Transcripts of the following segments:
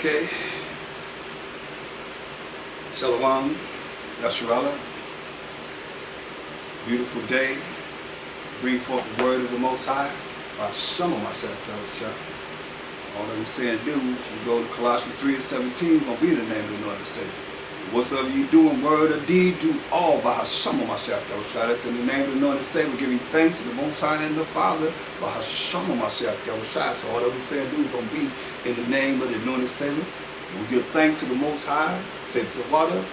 Okay. Shalom, Yasharala. Beautiful day. Bring forth the word of the Most High. By some of myself, all that we say and do, we go to Colossians 3:17, gonna be in the name of the Lord and Savior. Whatsoever you do in word or deed, do all by some of myself. That's in the name of the Lord and Savior. Giving thanks to the Most High and the Father by some of myself. So all that we say and do is gonna be in the name of the Lord and Savior. And we give thanks to the Most High, say to the water,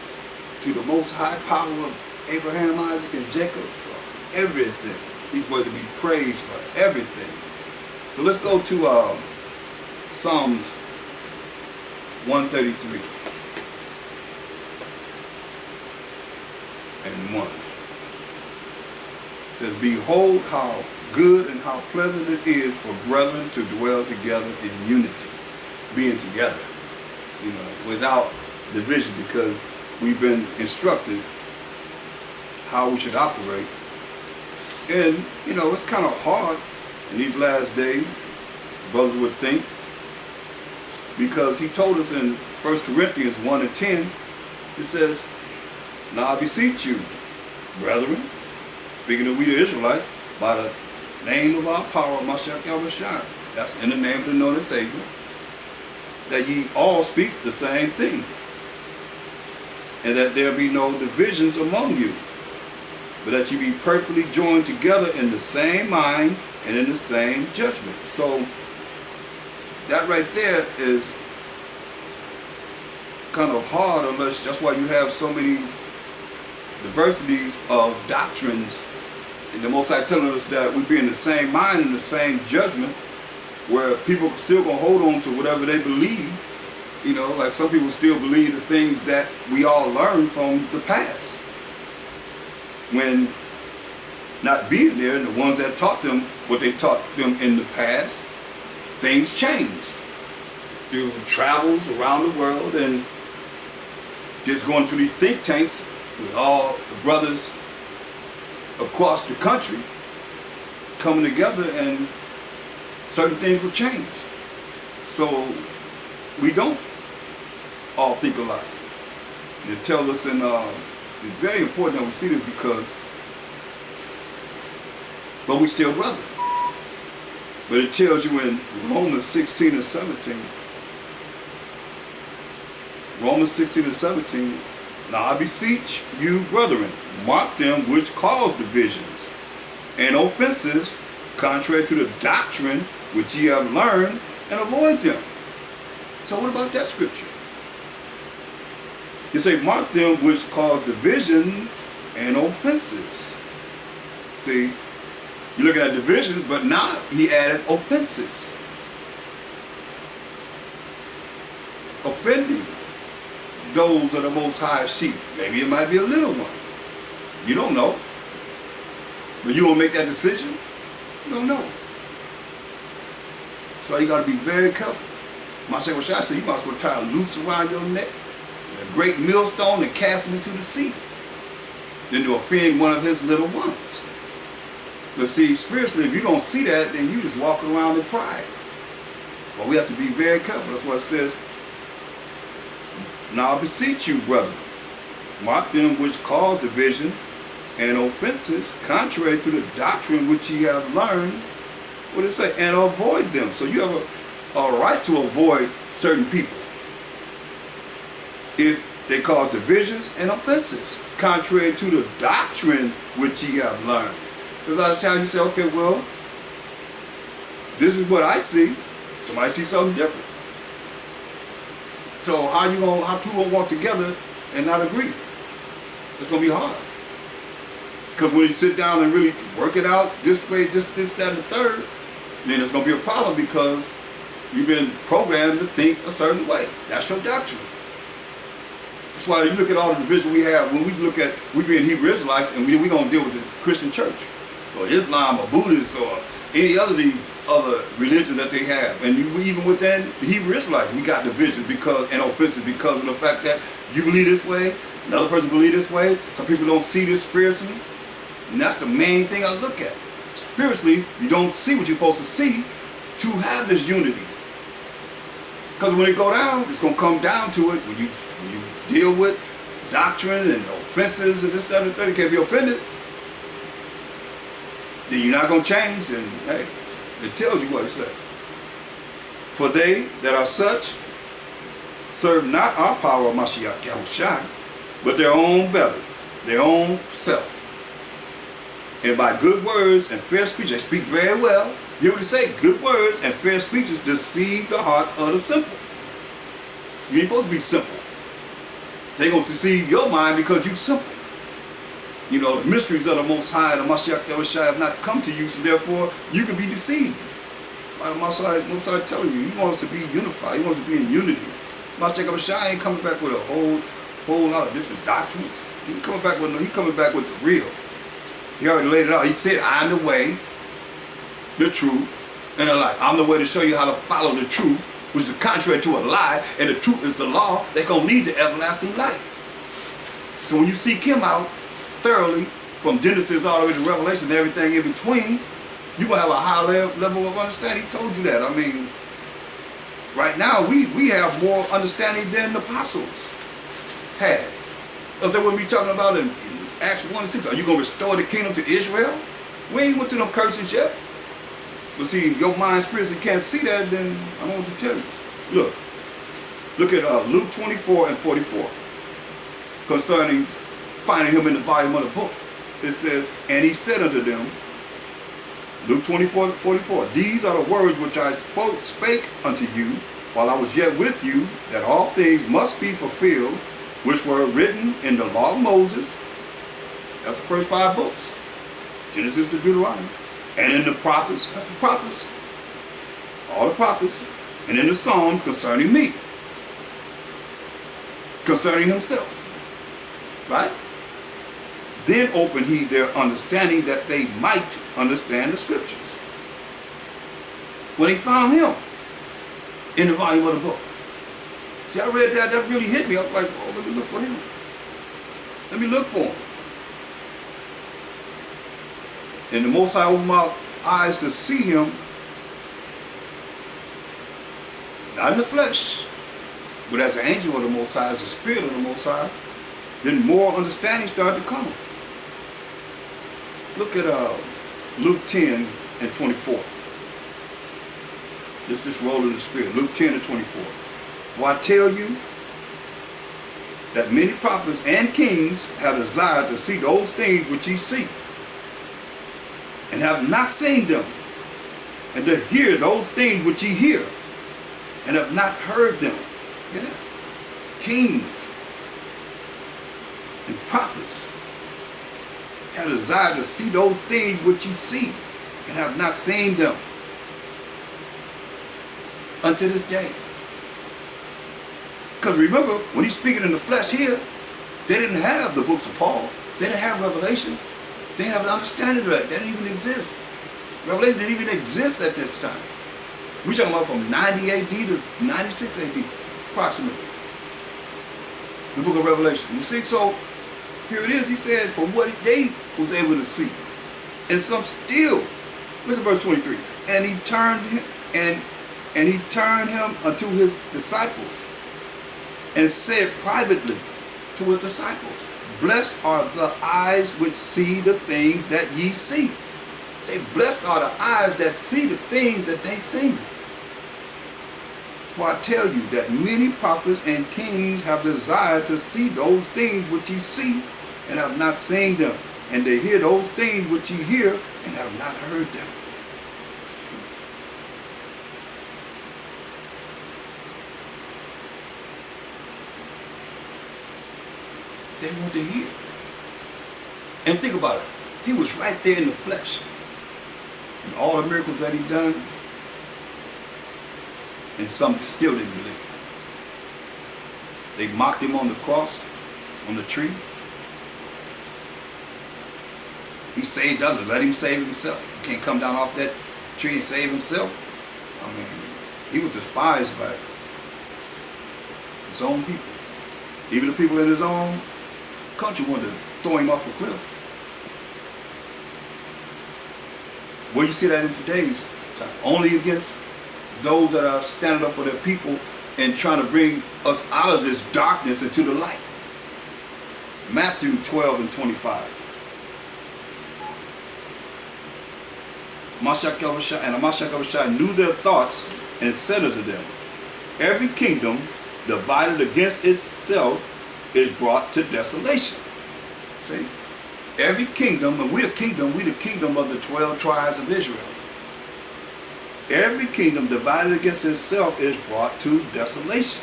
to the Most High power of Abraham, Isaac, and Jacob for everything. He's worthy to be praised for everything. So let's go to Psalms 133 and 1. It says, behold how good and how pleasant it is for brethren to dwell together in unity, being together, without division, because we've been instructed how we should operate. And, it's kind of hard in these last days, brothers would think, because he told us in 1 Corinthians 1 and 10, it says, now I beseech you, brethren, speaking of we the Israelites, by the name of our power, Mashiach Yahushua, that's in the name of the Lord and Savior, that ye all speak the same thing, and that there be no divisions among you, but that ye be perfectly joined together in the same mind and in the same judgment. So that right there is kind of hard, unless that's why you have so many diversities of doctrines, and the Most High telling us that we be in the same mind and the same judgment, where people still gonna hold on to whatever they believe. Like some people still believe the things that we all learned from the past, when not being there, and the ones that taught them what they taught them in the past, things changed through travels around the world and just going to these think tanks with all the brothers across the country coming together, and certain things were changed. So we don't all think alike. And it tells us it's very important that we see this, but we still brothers. But it tells you in Romans 16 and 17, now I beseech you, brethren, mark them which cause divisions and offenses, contrary to the doctrine which ye have learned, and avoid them. So what about that scripture? You say, mark them which cause divisions and offenses. See, you're looking at divisions, but now he added offenses. Offending those of the Most High sheep. Maybe it might be a little one. You don't know. But you won't make that decision. You don't know. So you got to be very careful. Mashiach Yahushua said, you might as well tie a noose around your neck, a great millstone, and cast him into the sea, than to offend one of his little ones. But see, spiritually, if you don't see that, then you just walk around in pride. But we have to be very careful. That's what it says. Now I beseech you, brethren, mark them which cause divisions and offenses, contrary to the doctrine which ye have learned. What does it say? And avoid them. So you have a right to avoid certain people if they cause divisions and offenses, contrary to the doctrine which ye have learned. Because a lot of times you say, okay, well, this is what I see. Somebody sees something different. So how two gonna walk together and not agree? It's gonna be hard. Because when you sit down and really work it out this way, this, that, and the third, then it's gonna be a problem, because you've been programmed to think a certain way. That's your doctrine. That's why you look at all the division we have. When we being Hebrew Israelites, and we gonna deal with the Christian church, or Islam, or Buddhists, or any other these other religions that they have. And even within the Hebrew Israelites, we got divisions and offenses because of the fact that you believe this way, another person believe this way. Some people don't see this spiritually, and that's the main thing I look at. Spiritually, you don't see what you're supposed to see to have this unity. Because when it go down, it's going to come down to it. When you deal with doctrine and offenses and this, that, and the third, you can't be offended. Then you're not going to change. And hey, it tells you what it says. For they that are such serve not our power of Mashiach Yahushua, but their own belly, their own self. And by good words and fair speech, they speak very well. You hear what they say? Good words and fair speeches deceive the hearts of the simple. You ain't supposed to be simple. They're going to deceive your mind because you're simple. You know, the mysteries of the Most High, the Mashiach Yahushua, have not come to you, so therefore you can be deceived. That's why the Most High telling you, he wants us to be unified. He wants us to be in unity. Mashiach Yahushua ain't coming back with a whole lot of different doctrines. He coming back with the real. He already laid it out. He said, I'm the way, the truth, and the life. I'm the way to show you how to follow the truth, which is contrary to a lie, and the truth is the law that's going to lead to everlasting life. So when you seek him out thoroughly, from Genesis all the way to Revelation and everything in between, you're going to have a high level of understanding. He told you that. I mean, right now, we have more understanding than the apostles had. That's what we talking about in Acts 1:6. Are you going to restore the kingdom to Israel? We ain't went through them curses yet. But see, if your mind spiritually can't see that, then I don't want to tell you. Look at Luke 24 and 44. Concerning finding him in the volume of the book. It says, and he said unto them, Luke 24:44, these are the words which I spake unto you while I was yet with you, that all things must be fulfilled, which were written in the law of Moses. That's the first 5 books. Genesis to Deuteronomy. And in the prophets, that's the prophets. All the prophets. And in the Psalms concerning me. Concerning himself. Right? Then opened he their understanding that they might understand the scriptures. When he found him in the volume of the book. See, I read that really hit me. I was like, oh, let me look for him. Let me look for him. And the Most High opened my eyes to see him, not in the flesh, but as an angel of the Most High, as a spirit of the Most High. Then more understanding started to come. Look at Luke 10 and 24. This role of the Spirit. Luke 10 and 24. For I tell you that many prophets and kings have desired to see those things which ye see, and have not seen them, and to hear those things which ye hear, and have not heard them. Hear that? Kings and prophets have desired to see those things which ye see, and have not seen them unto this day. Because remember, when he's speaking in the flesh here, they didn't have the books of Paul. They didn't have Revelations. They didn't have an understanding of that. They didn't even exist. Revelation didn't even exist at this time. We're talking about from 90 AD to 96 AD, approximately. The book of Revelation. You see, so here it is. He said, for what they was able to see. And some still. Look at verse 23. And he turned him, and he turned him unto his disciples, and said privately to his disciples, blessed are the eyes which see the things that ye see. Say, blessed are the eyes that see the things that they see. For I tell you that many prophets and kings have desired to see those things which ye see, and have not seen them, and to hear those things which ye hear, and have not heard them. They want to hear. And think about it. He was right there in the flesh. And all the miracles that he done. And some still didn't believe. They mocked him on the cross, on the tree. He saved others. Let him save himself. He can't come down off that tree and save himself. I mean, he was despised by his own people. Even the people in his own country wanted to throw him off a cliff. Where you see that in today's time? Only against those that are standing up for their people and trying to bring us out of this darkness into the light. Matthew 12:25. And Amashak knew their thoughts and said unto them, every kingdom divided against itself is brought to desolation. See? Every kingdom, and we're a kingdom, we're the kingdom of the 12 tribes of Israel. Every kingdom divided against itself is brought to desolation.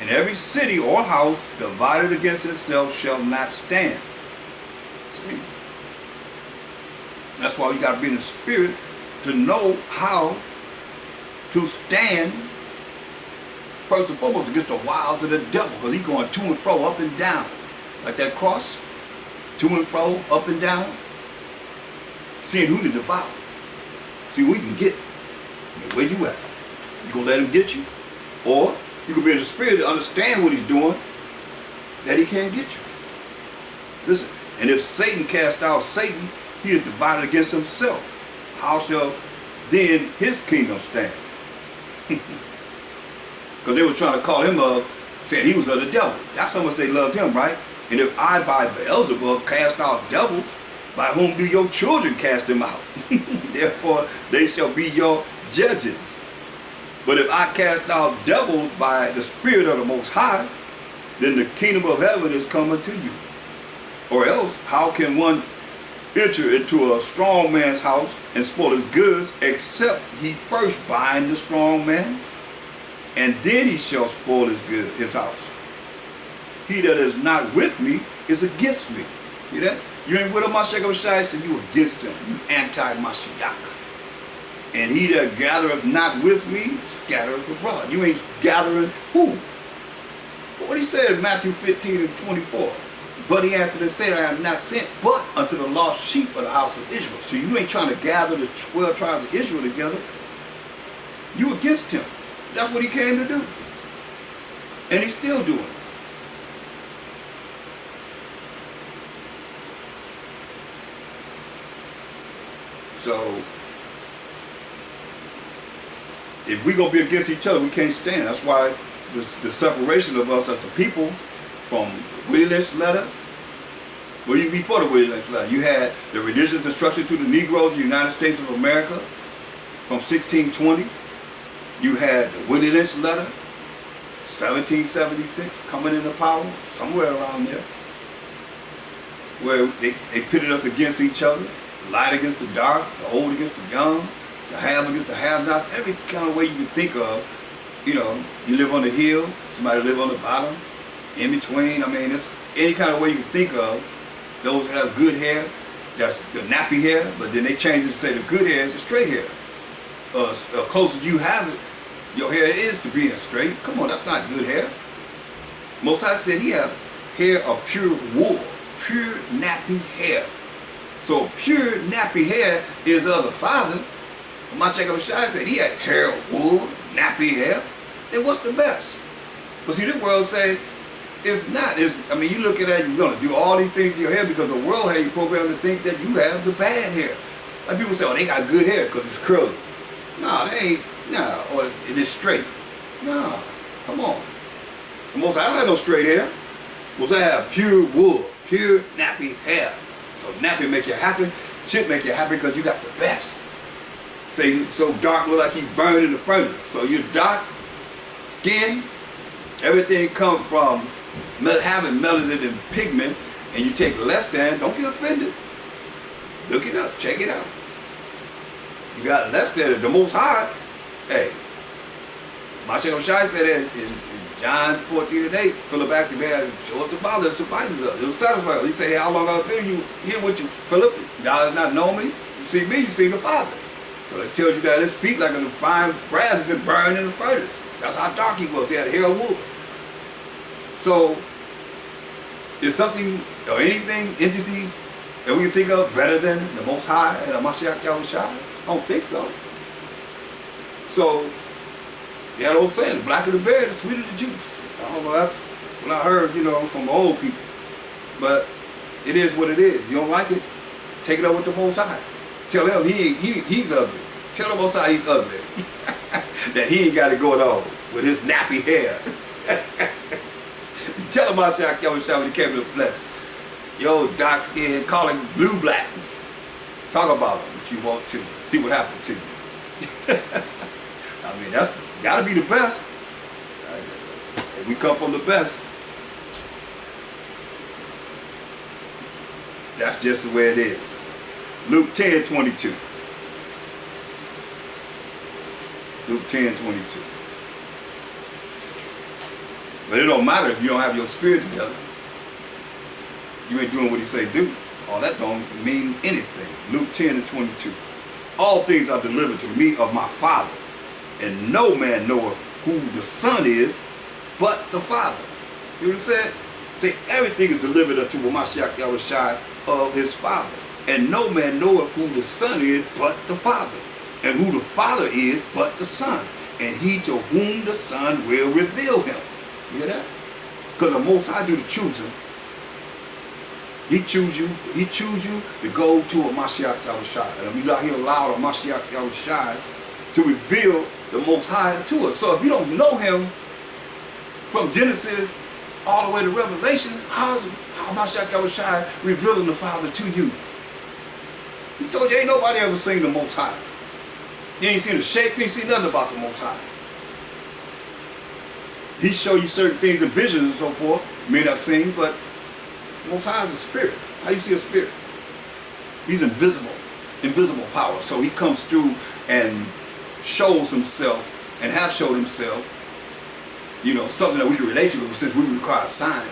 And every city or house divided against itself shall not stand. See? That's why you got to be in the spirit to know how to stand, first and foremost, against the wiles of the devil, because he's going to and fro, up and down, like that cross, to and fro, up and down, seeing who to devour. See what he can get. Where you at? You gonna let him get you, or you can be in the spirit to understand what he's doing, that he can't get you. Listen, and if Satan cast out Satan, he is divided against himself. How shall then his kingdom stand? Because they was trying to call him up, saying he was of the devil. That's how much they loved him, right? And if I by Beelzebub cast out devils, by whom do your children cast them out? Therefore they shall be your judges. But if I cast out devils by the Spirit of the Most High, then the kingdom of heaven is coming to you. Or else, how can one enter into a strong man's house and spoil his goods, except he first bind the strong man, and then he shall spoil his house? He that is not with me is against me. Hear that? You ain't with him, Mashiach, so you against him. You anti-Mashiach. And he that gathereth not with me scattereth abroad. You ain't gathering who? What he said in Matthew 15:24. But he answered and said, I am not sent but unto the lost sheep of the house of Israel. So you ain't trying to gather the 12 tribes of Israel together. You against him. That's what he came to do. And he's still doing it. So, if we're going to be against each other, we can't stand. That's why the separation of us as a people from the Willie Lynch letter, well, even before the Willie Lynch letter, you had the religious instruction to the Negroes of the United States of America from 1620. You had the Willie Lynch letter, 1776, coming into power, somewhere around there, where they pitted us against each other. The light against the dark, the old against the young, the have against the have-nots, every kind of way you can think of. You know, you live on the hill, somebody live on the bottom, in between. I mean, it's any kind of way you can think of. Those that have good hair, that's the nappy hair, but then they changed it to say the good hair is the straight hair. Close as you have it, your hair is to being straight. Come on, that's not good hair. Most High said he had hair of pure wool, pure nappy hair. So pure nappy hair is of the Father. Mashiach said he had hair of wool, nappy hair. Then what's the best? But see, the world say it's not. I mean, you look at that, you're going to do all these things to your hair because the world had you programmed to think that you have the bad hair. Like people say, oh, they got good hair because it's curly. No, they ain't. No, or it is straight. No, come on. The Most High don't have no straight hair. Most High have pure wool, pure nappy hair. So nappy make you happy, shit make you happy because you got the best. Say so dark look like he burned in the furnace. So you're dark skin, everything comes from having melanin and pigment, and you take less than, don't get offended. Look it up, check it out. You got less than the Most High. Hey, Mashiach said that in John 14:8, Philip asked him, man, show us the Father, it suffices us. It will satisfy us. He said, hey, how long I've been you here with you, Philip? Thou hast not known me. You see me, you see the Father. So it tells you that his feet like a fine brass has been burned in the furnace. That's how dark he was. He had hair of wool. So, is something or anything, entity that we can think of better than the Most High and the Mashiach Yahushua? I don't think so. So, they had an old saying, the blacker the berry, the sweeter the juice. I don't know, that's what I heard, you know, from old people. But it is what it is. You don't like it, take it up with the Most High. Tell him he's ugly. Tell the Most High he's ugly. That he ain't got it going on. with his nappy hair. Tell him Mashiach Yahushua when he came to the flesh. Yo, dark skin, call him blue black. Talk about him if you want to. See what happened to you. I mean, that's gotta be the best. We come from the best. That's just the way it is. Luke 10:22. Luke 10:22. But it don't matter if you don't have your spirit together. You ain't doing what he say do. All that don't mean anything. Luke 10:22. All things are delivered to me of my Father, and no man knoweth who the Son is, but the Father. You know what I said? Say everything is delivered unto Mashiach Yahushua of his Father. And no man knoweth who the Son is, but the Father. And who the Father is, but the Son. And he to whom the Son will reveal him. You hear that? Because the Most High do the choosing. He choose you to go to a Mashiach Yahushua. And we got here allowed a Mashiach Yahushua to reveal the Most High to us. So if you don't know him from Genesis all the way to Revelation, how Mashiach Yahushua revealing the Father to you? He told you ain't nobody ever seen the Most High. You ain't seen the shape, you ain't seen nothing about the Most High. He show you certain things in visions and so forth, you may not have seen, but the Most High is a spirit. How you see a spirit? He's invisible power. So he comes through and shows himself and have showed himself, you know, something that we can relate to since we require a sign.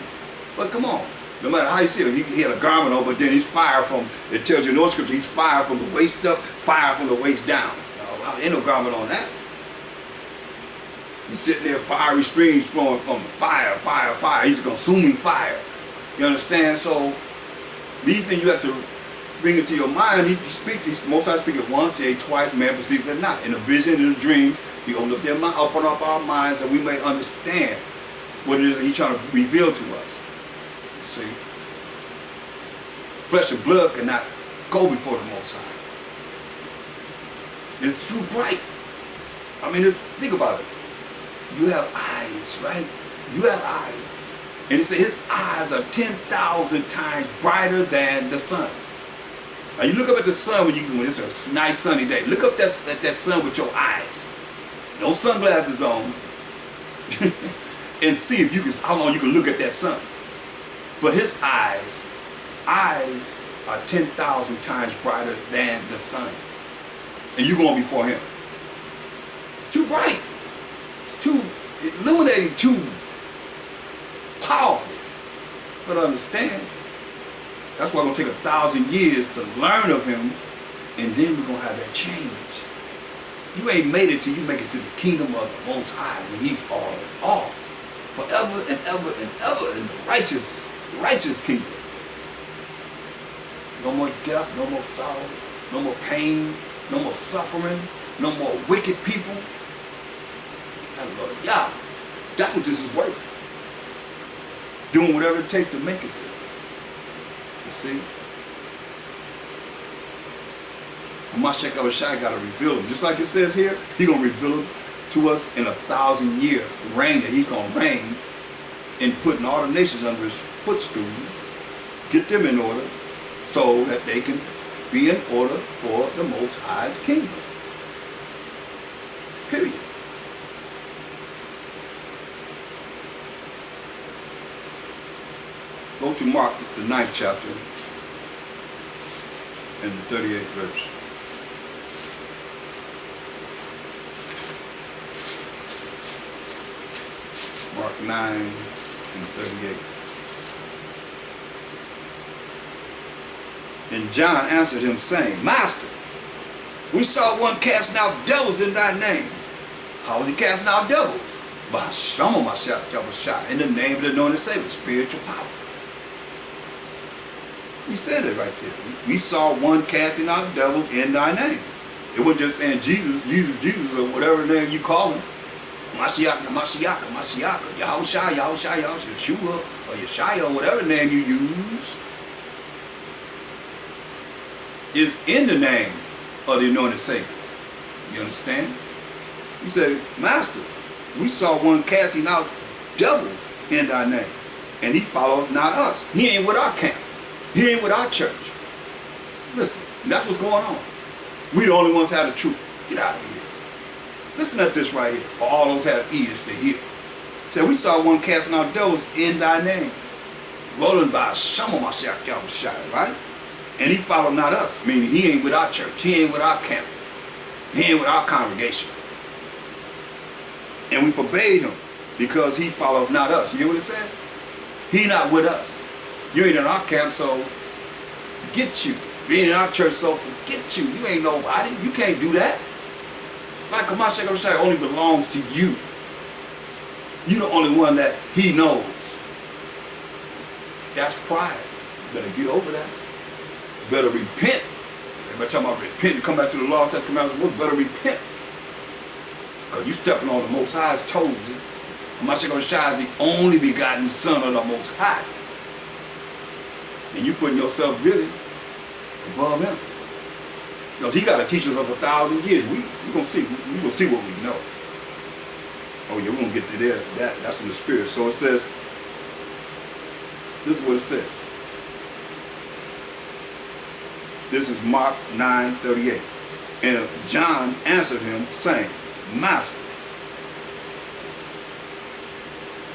But come on, no matter how you see it, he had a garment on, but then he's fire from, it tells you in the scripture, he's fire from the waist up, fire from the waist down. No, ain't no garment on that. He's sitting there, fiery streams flowing from fire. He's a consuming fire. You understand? So these things you have to bring it to your mind. He Most High speak it once, yea, twice, man perceive it not. In a vision, in a dream, he opened up open up our minds that we may understand what it is that he's trying to reveal to us. You see? Flesh and blood cannot go before the Most High. It's too bright. I mean, think about it. You have eyes, right? You have eyes. And it says his eyes are 10,000 times brighter than the sun. Now you look up at the sun when it's a nice sunny day. Look up that sun with your eyes. No sunglasses on. And see if how long you can look at that sun. But his eyes are 10,000 times brighter than the sun. And you're going before him. It's too bright. It's too illuminating, too powerful. But understand, that's why it's going to take 1,000 years to learn of him, and then we're going to have that change. You ain't made it till you make it to the kingdom of the Most High when he's all in all. Forever and ever and ever in the righteous kingdom. No more death, no more sorrow, no more pain, no more suffering, no more wicked people. Yeah, that's what this is worth. Doing whatever it takes to make it there. You see? Mashiach Yahushua got to reveal him. Just like it says here, he's going to reveal him to us in 1,000-year reign that he's going to reign in putting all the nations under his footstool, get them in order so that they can be in order for the Most High's kingdom. Period. Go to Mark, the 9th chapter, and the 38th verse. Mark 9 and 38. And John answered him, saying, Master, we saw one casting out devils in thy name. How was he casting out devils? By Hashem Mashiach, in the name of the anointed Savior, spiritual power. He said it right there. We saw one casting out devils in thy name. It wasn't just saying Jesus, or whatever name you call him. Mashiach, Yahushua, Yeshua, or Yeshaya, or whatever name you use, is in the name of the anointed Savior. You understand? He said, Master, we saw one casting out devils in thy name, and he followed not us. He ain't with our camp. He ain't with our church. Listen, that's what's going on. We the only ones have the truth. Get out of here. Listen at this right here, for all those have ears to hear. So we saw one casting out devils in thy name, rolling by some of my Yahweh, right? And he followed not us, meaning he ain't with our church. He ain't with our camp. He ain't with our congregation. And we forbade him because he followed not us. You hear what it said? He not with us. You ain't in our camp, so forget you. You ain't in our church, so forget you. You ain't nobody. You can't do that. Like Hamashiach only belongs to you. You're the only one that he knows. That's pride. You better get over that. You better repent. Everybody talking about repent and come back to the law, statutes, commandments, you better repent. Because you stepping on the Most High's toes. Hamashiach is the only begotten Son of the Most High. And you putting yourself really above him. Because he got to teach us of 1,000 years. We gonna see. We gonna see what we know. Oh yeah, we're gonna get to there. That's in the spirit. So it says, this is what it says. This is Mark 9:38. And John answered him, saying, Master,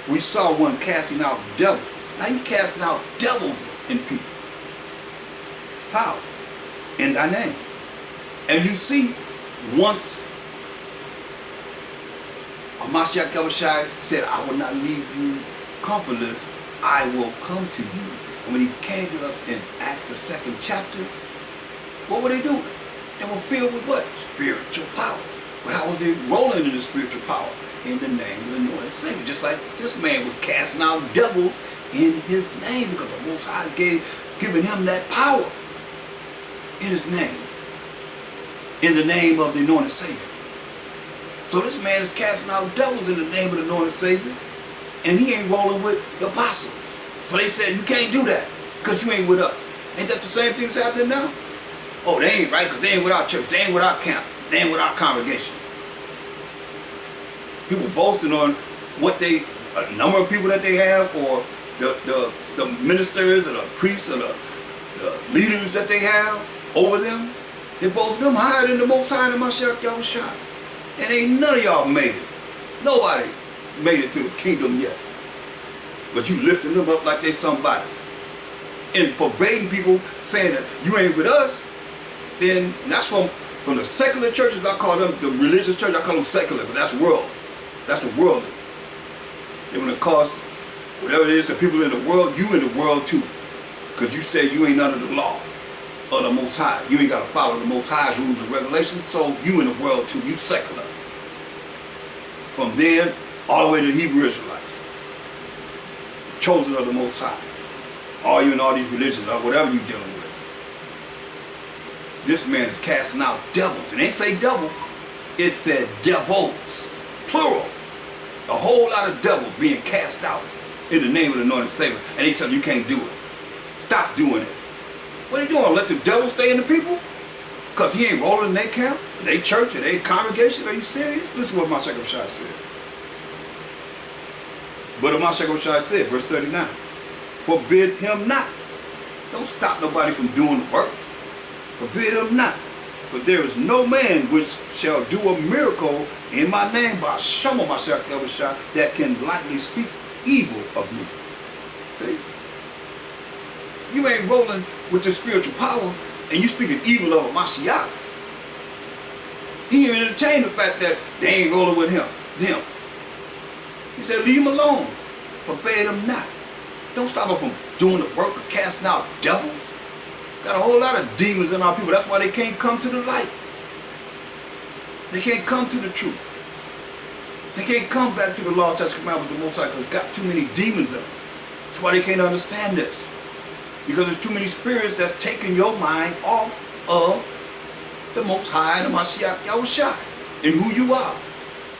we saw one casting out devils. Now you casting out devils in people. How? In thy name. And you see, once Hamashiach Yahushua said, I will not leave you comfortless, I will come to you. And when he came to us in Acts the 2nd chapter, what were they doing? They were filled with what? Spiritual power. But how was they rolling in the spiritual power? In the name of the Lord and Savior. Just like this man was casting out devils in his name, because the Most High given him that power in his name. In the name of the anointed Savior. So this man is casting out devils in the name of the anointed Savior, and he ain't rolling with the apostles. So they said, you can't do that because you ain't with us. Ain't that the same thing that's happening now? Oh, they ain't right because they ain't with our church. They ain't with our camp. They ain't with our congregation. People boasting on what a number of people that they have, or the ministers or the priests or the leaders that they have over them. They boasting them higher than the Most High and Hamashiach Yahushua. And ain't none of y'all made it. Nobody made it to the kingdom yet. But you lifting them up like they somebody. And forbidding people saying that you ain't with us, then that's from the secular churches. I call them, the religious church, I call them secular, because that's world. That's the worldly. They're going to cost whatever it is to people in the world, you in the world too. Because you say you ain't under the law of the Most High. You ain't got to follow the Most High's rules and regulations, so you in the world too. You secular. From there, all the way to Hebrew Israelites. Chosen of the Most High. All you in all these religions, or whatever you're dealing with. This man is casting out devils. It ain't say devil. It said devils. Plural. A whole lot of devils being cast out in the name of the anointed Savior. And they tell you can't do it. Stop doing it. What are you doing? Let the devil stay in the people? Because he ain't rolling in their camp, in their church, in their congregation? Are you serious? Listen to what Hamashiach Yahushua said. But Hamashiach Yahushua said, verse 39, forbid him not. Don't stop nobody from doing the work. Forbid him not. For there is no man which shall do a miracle in my name by Shema Hamashiach Yahushua that can lightly speak evil of me. See? You ain't rolling with your spiritual power and you speaking evil of Mashiach. He didn't entertain the fact that they ain't rolling with them. He said, leave him alone. Forbade him not. Don't stop them from doing the work of casting out devils. Got a whole lot of demons in our people. That's why they can't come to the light. They can't come to the truth. They can't come back to the law, statutes, commandments of the Most High, because it's got too many demons in them. That's why they can't understand this. Because there's too many spirits that's taking your mind off of the Most High and the Mashiach Yahushua and who you are.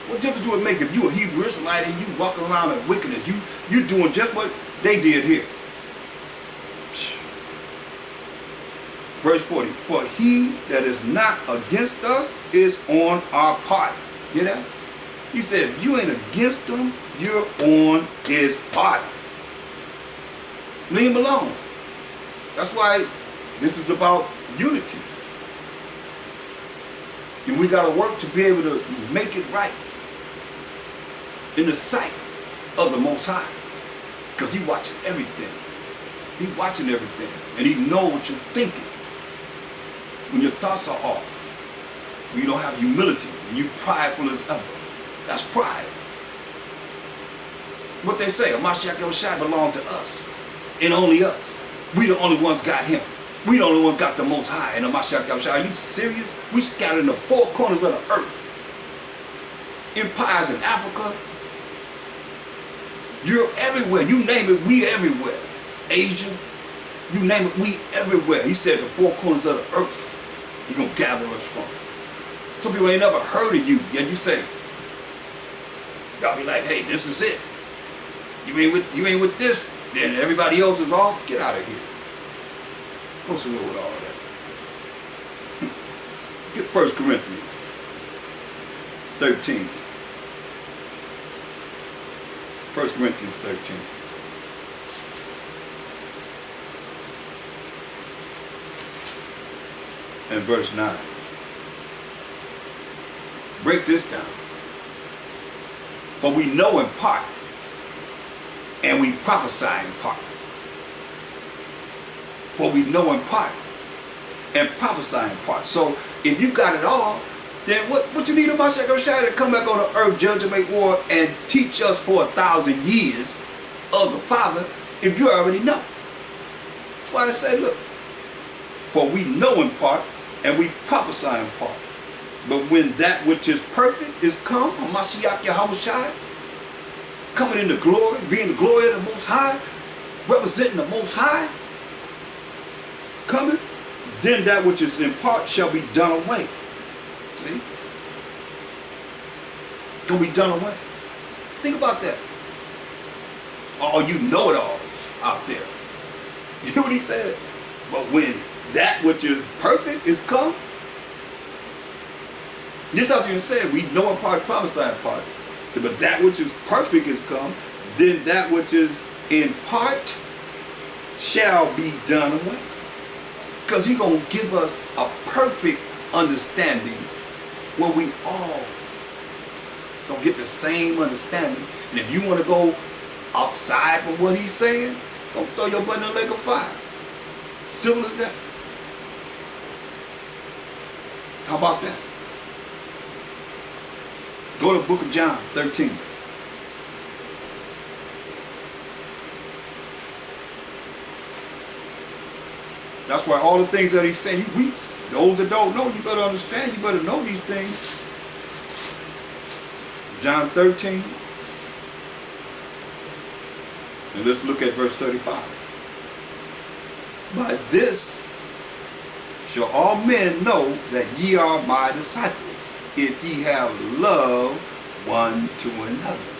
What difference do it make if you a Hebrew Israelite and you walking around in wickedness? You doing just what they did here. Verse 40, for he that is not against us is on our part. Hear that? He said, if you ain't against him, you're on his body. Leave him alone. That's why this is about unity. And we got to work to be able to make it right in the sight of the Most High. Because He's watching everything. He's watching everything. And He knows what you're thinking. When your thoughts are off. When you don't have humility. And you prideful as ever. That's pride. What they say, a Mashiach Yahushua belongs to us. And only us. We the only ones got Him. We the only ones got the Most High and the Mashiach Yahushua. Are you serious? We scattered in the four corners of the earth. Empires in Africa. Europe, everywhere. You name it, we everywhere. Asia, you name it, we everywhere. He said the four corners of the earth, He gonna gather us from. Some people ain't never heard of you, yet you say, y'all be like, hey, this is it. You ain't with this, then everybody else is off. Get out of here. What's the with all that? Get 1 Corinthians 13. 1 Corinthians 13. And verse 9. Break this down. For we know in part, and we prophesy in part. For we know in part, and prophesy in part. So if you got it all, then what you need a Mashiach Yahushua to come back on the earth, judge and make war, and teach us for 1,000 years of the Father, if you already know? That's why I say, look, for we know in part, and we prophesy in part. But when that which is perfect is come, a Mashiach Yahushua, coming into glory, being the glory of the Most High, representing the Most High, coming, then that which is in part shall be done away. See? Gonna be done away. Think about that. All you know-it-alls out there. You know what he said? But when that which is perfect is come, this is how you said, we know in part, prophesy in part. So, but that which is perfect is come, then that which is in part shall be done away. Because He's going to give us a perfect understanding where we all don't get the same understanding. And if you want to go outside from what He's saying, don't throw your butt in the lake of fire. Simple as that. How about that? Go to the book of John 13. That's why all the things that He's saying, those that don't know, you better understand, you better know these things. John 13. And let's look at verse 35. By this shall all men know that ye are my disciples, if ye have love one to another.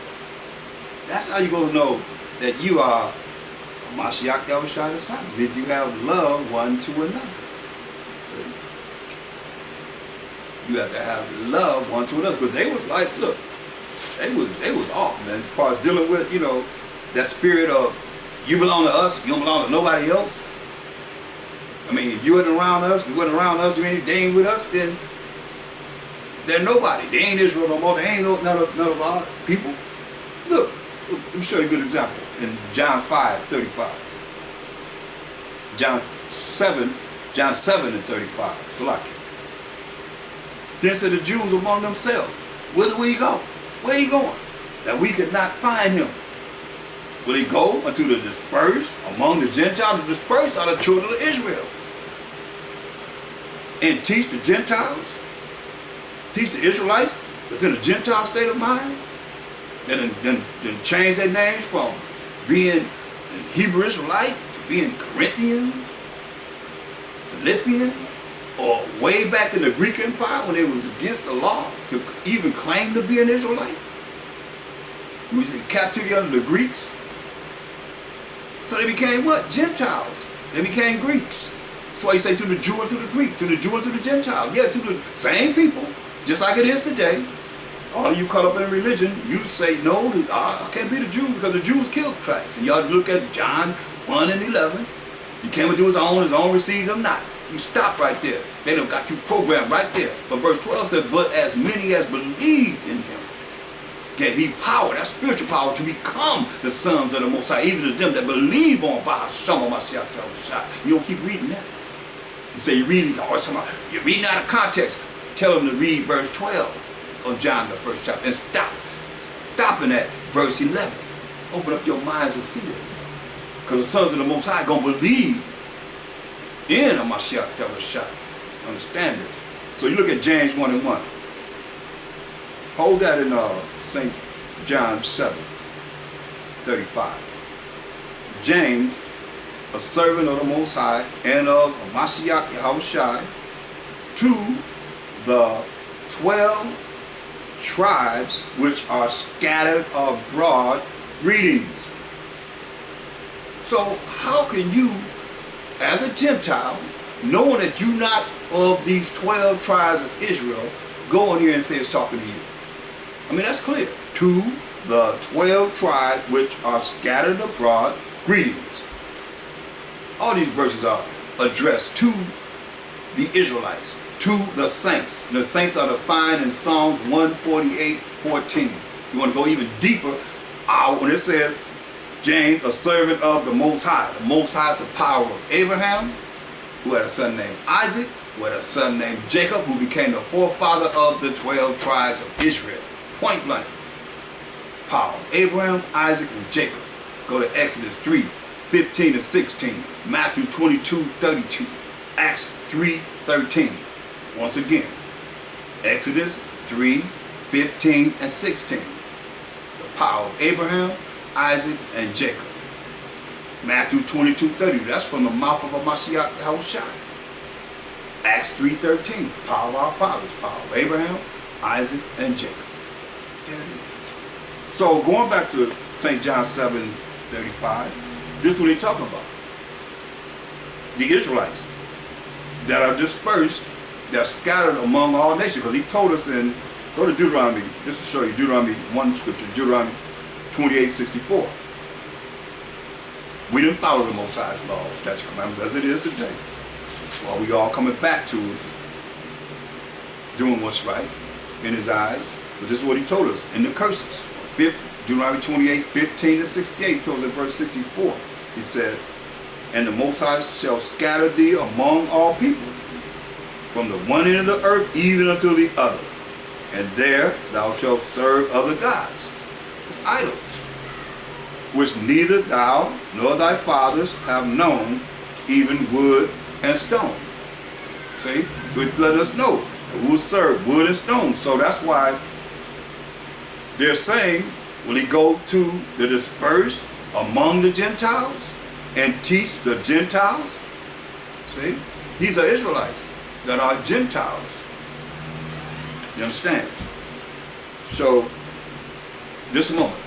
That's how you're going to know that you are a Mashiach Yahushua disciples, if you have love one to another. So you have to have love one to another, because they was like, look, they was off, man, as far as dealing with, you know, that spirit of you belong to us, you don't belong to nobody else. I mean, if you wasn't around us, they ain't with us, then they're nobody. They ain't Israel no more. They ain't none of our people. Look, let me show you a good example. In John 5:35. John 7 and 35. Salaki. Then said the Jews among themselves, whither will he go? Where he going? That we could not find him. Will he go unto the dispersed among the Gentiles? The dispersed are the children of Israel. And teach the Gentiles? Teach the Israelites that's in a Gentile state of mind? Then change their names from being an Hebrew Israelite to being Corinthians, Philippians, or way back in the Greek Empire when it was against the law to even claim to be an Israelite? Who was in captivity under the Greeks? So they became what? Gentiles. They became Greeks. That's why you say to the Jew and to the Greek, to the Jew and to the Gentile. Yeah, to the same people, just like it is today. all of you caught up in religion, you say, no, I can't be the Jews because the Jews killed Christ. And y'all look at John 1 and 11. He came to his own received him not. You stop right there. They done got you programmed right there. But verse 12 says, but as many as believed in him, gave he power, that spiritual power, to become the sons of the Most High, even to them that believe on Bahasham Mashiach. You don't keep reading that. You say you're reading out of context. Tell them to read verse 12 of John, the first chapter, and stopping at verse 11. Open up your minds to see this. Because the sons of the Most High are going to believe in a Mashiach Tavashah. Understand this. So you look at James 1 and 1. Hold that in St. John 7:35. James, a servant of the Most High and of Mashiach Yahushua, to the 12 tribes which are scattered abroad, greetings. So how can you, as a Gentile, knowing that you're not of these 12 tribes of Israel, go on here and say it's talking to you? I mean, that's clear. To the 12 tribes which are scattered abroad, greetings. All these verses are addressed to the Israelites, to the saints. And the saints are defined in Psalms 148:14. You want to go even deeper, when it says, James, a servant of the Most High. The Most High is the power of Abraham, who had a son named Isaac, who had a son named Jacob, who became the forefather of the 12 tribes of Israel. Point blank. Power of Abraham, Isaac, and Jacob. Go to Exodus 3:15 and 16. Matthew 22:32. Acts 3:13. Once again, Exodus 3:15 and 16. The power of Abraham, Isaac, and Jacob. Matthew 22:30. That's from the mouth of a Mashiach Yahushua. Acts 3:13. Power of our fathers. Power of Abraham, Isaac, and Jacob. There it is. So going back to St. John 7:35, this is what he's talking about. The Israelites that are dispersed, that are scattered among all nations. Because he told us in, go to Deuteronomy, this will show you Deuteronomy, one scripture, Deuteronomy 28:64. We didn't follow the Most High's laws, statutes, commandments as it is today. While we all coming back to doing what's right in his eyes. But this is what he told us in the curses. Deuteronomy 28:15 to 68, he told us in verse 64. He said, and the Most High shall scatter thee among all people, from the one end of the earth even unto the other. And there thou shalt serve other gods, as idols, which neither thou nor thy fathers have known, even wood and stone. See? So it let us know that we will serve wood and stone. So that's why they're saying, will he go to the dispersed among the Gentiles and teach the Gentiles? See? These are Israelites that are Gentiles. You understand? So, this moment,